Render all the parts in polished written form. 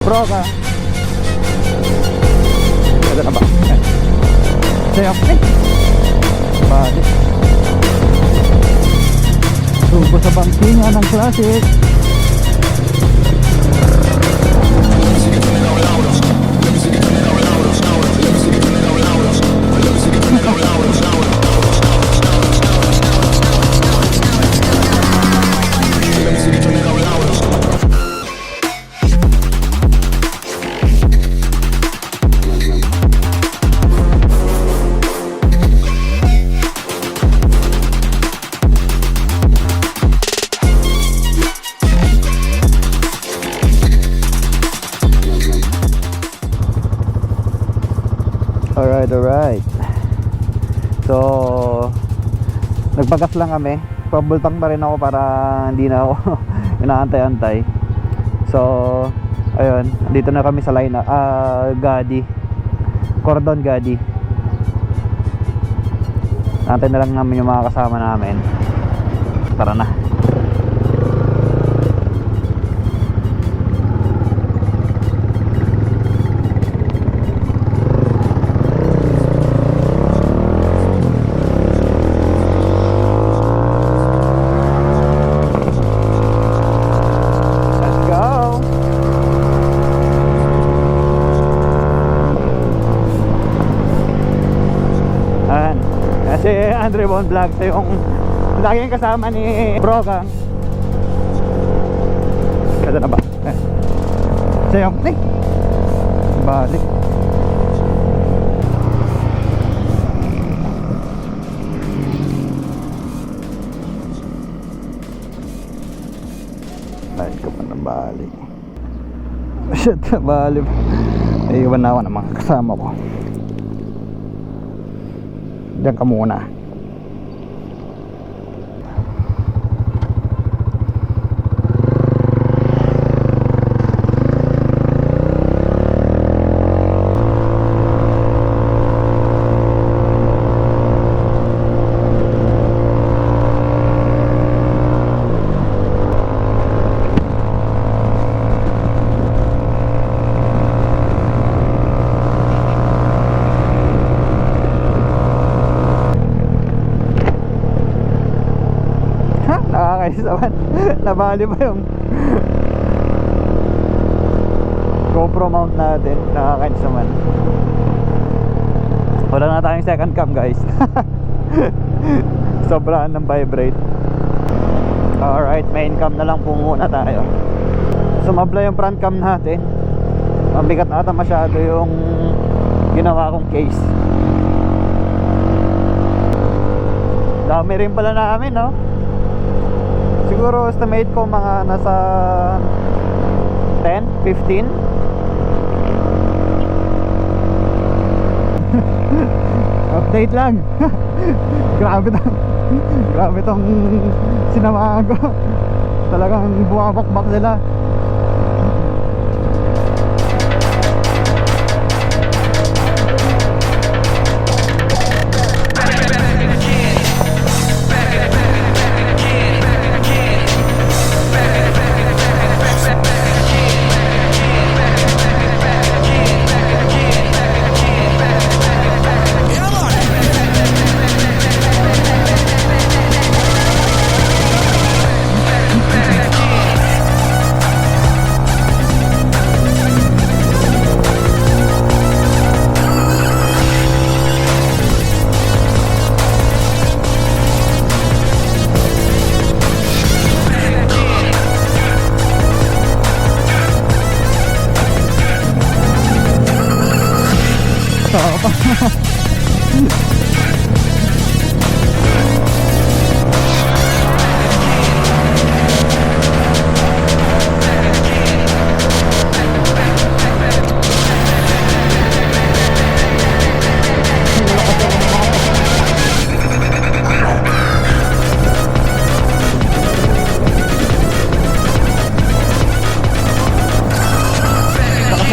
Bakbakan. Ito na ba? Sayo. Balik. Tubo sa bangkinga ng Classic. Alright. So nagpagas lang kami. Pabultang pa rin ako para hindi na ako inaantay-antay. So ayun, dito na kami sa line Gadi. Cordon Gadi. Antay na lang namin yung mga kasama namin. Tara na. Andre Bon Vlog, so yung laging kasama ni Bakbakan. Ito na ba? So yung balik. Balik ko pa na balik. Shit, balik. Iwan na ako ng mga kasama ko. Diyan ka muna. Nabali ba yung GoPro mount natin? Nakakainis naman. Wala na tayong second cam, guys. Sobrahan ng vibrate. Alright, main cam na lang po muna tayo. Sumabla yung front cam natin. Mabigat ata masyado yung ginawa kong case. Dami rin pala namin, no? Siguro estimate ko mga nasa 10, 15. Update lang. Grabe tong sinamahan ko. Talagang bumabakbak sila.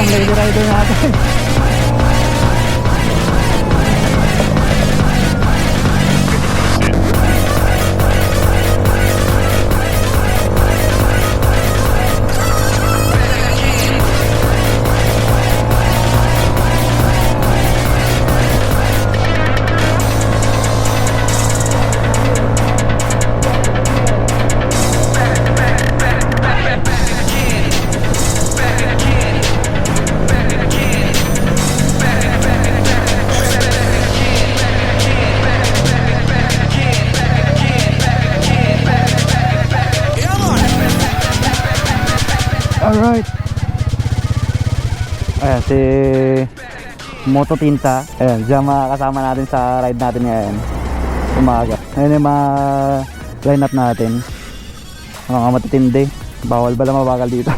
Lady Rider natin. Ayan, si Moto Tinta. Ayan, siya makakasama natin sa ride natin ngayon. Umaga. Ayan yung mga line-up natin. Mga matitindi. Bawal ba lang mabagal dito?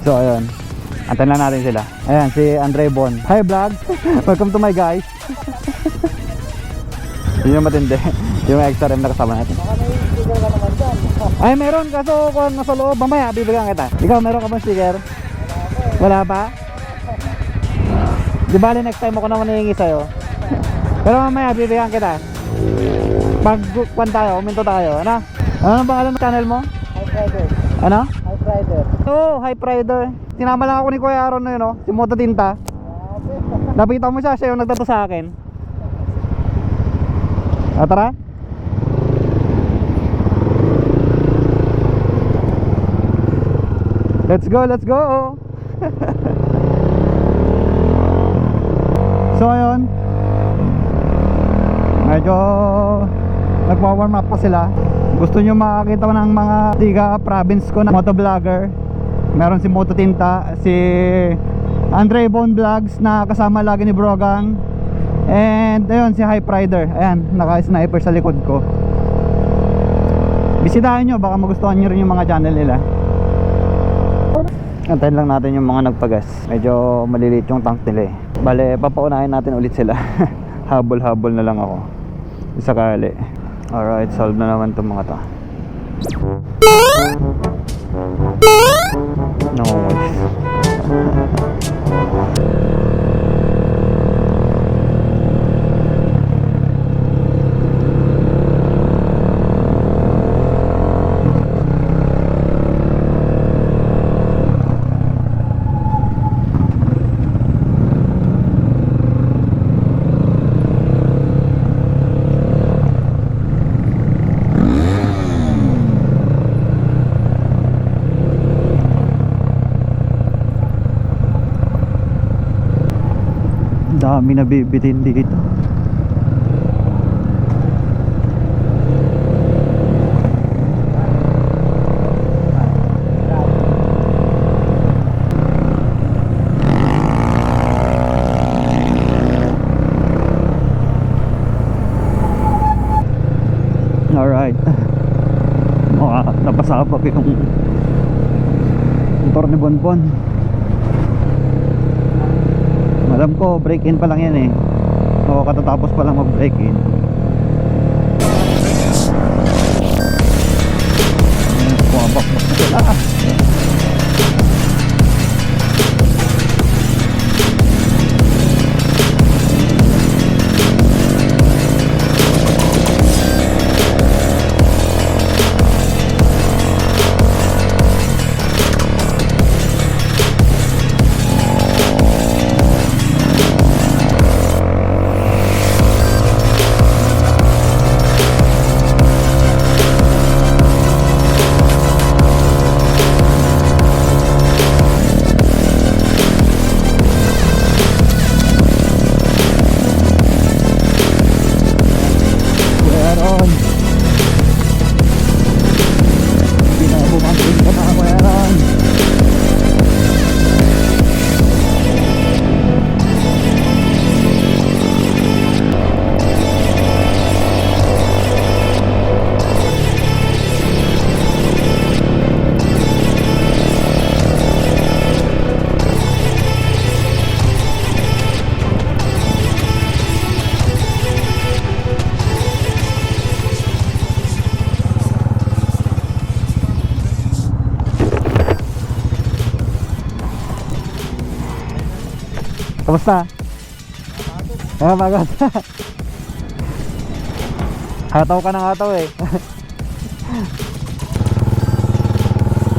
So, ayun. Antayin lang natin sila. Ayan, si Andre Bon. Hi vlog! Welcome to my guys. Yun yung matindi. Yung extra rim na kasama natin. Ay, meron. Kaso kung nasa loob, mamaya bibigyan kita. Ikaw, meron ka bang sticker? Wala pa? Di bali next time ako naman hihingi sa'yo. Pero mamaya bibigyan kita. Pag kwan tayo, uminto tayo. Ano? Ano ang pangalan ng channel mo? Hype Rider. Ano? Hype Rider. Oo, Hype Rider. Sinama lang ako ni Kuya Aaron na yun, oh. Si Moto Tinta. Napita mo siya, siya yung nagtato sa akin. Tara. Let's go, let's go. So ayun, medyo nagwa-warm up pa sila. Gusto nyo makakita ng mga tiga province ko na motovlogger. Meron si Moto Tinta, si Andre Bon Vlogs na kasama lagi ni Brogang. And ayun, si Hype Rider. Ayan, naka-sniper sa likod ko. Bisitahin nyo, baka magustuhan nyo rin yung mga channel nila. Antayin lang natin yung mga nagpagas. Medyo maliliit yung tank nila eh. Bale, papaunahin natin ulit sila. Habol-habol na lang ako sakali. Alright, solve na naman itong mga to. No worries. Dami na bibitin dito. Alright. Napasabak yung motor ni Bonbon. Alam ko, break-in pa lang yan eh. O katatapos pa lang mag-break-in. Bumabak mo sila. Kamusta? Bagat. Hataw ka ng hataw eh.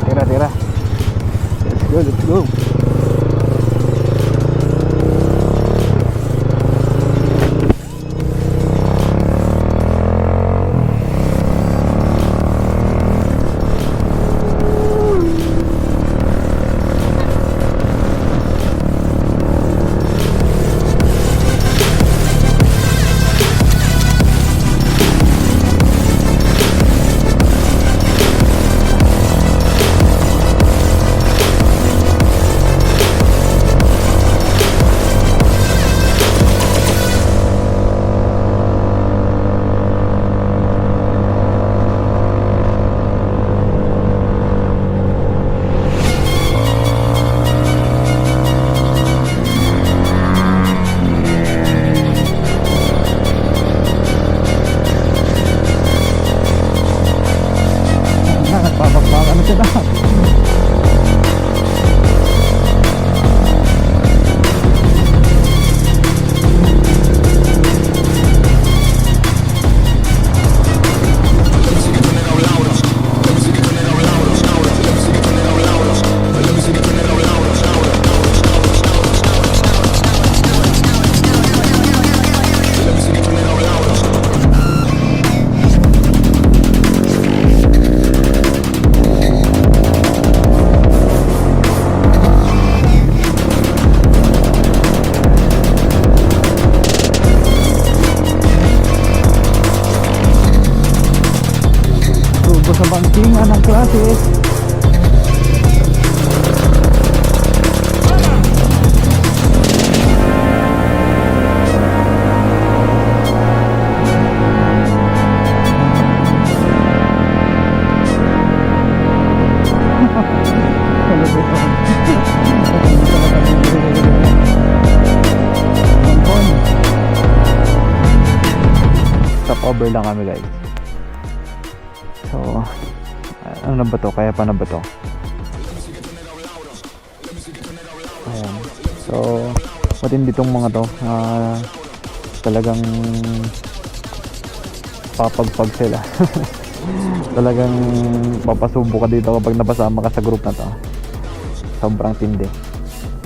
Tira. Let's go. Stopover lang kami guys. So ano na ba to? Kaya pa na ba to? Ayan. So matindi tong mga to. Talagang papagpag sila. Talagang papasubo ka dito kapag napasama ka sa group na to. Sobrang tindi.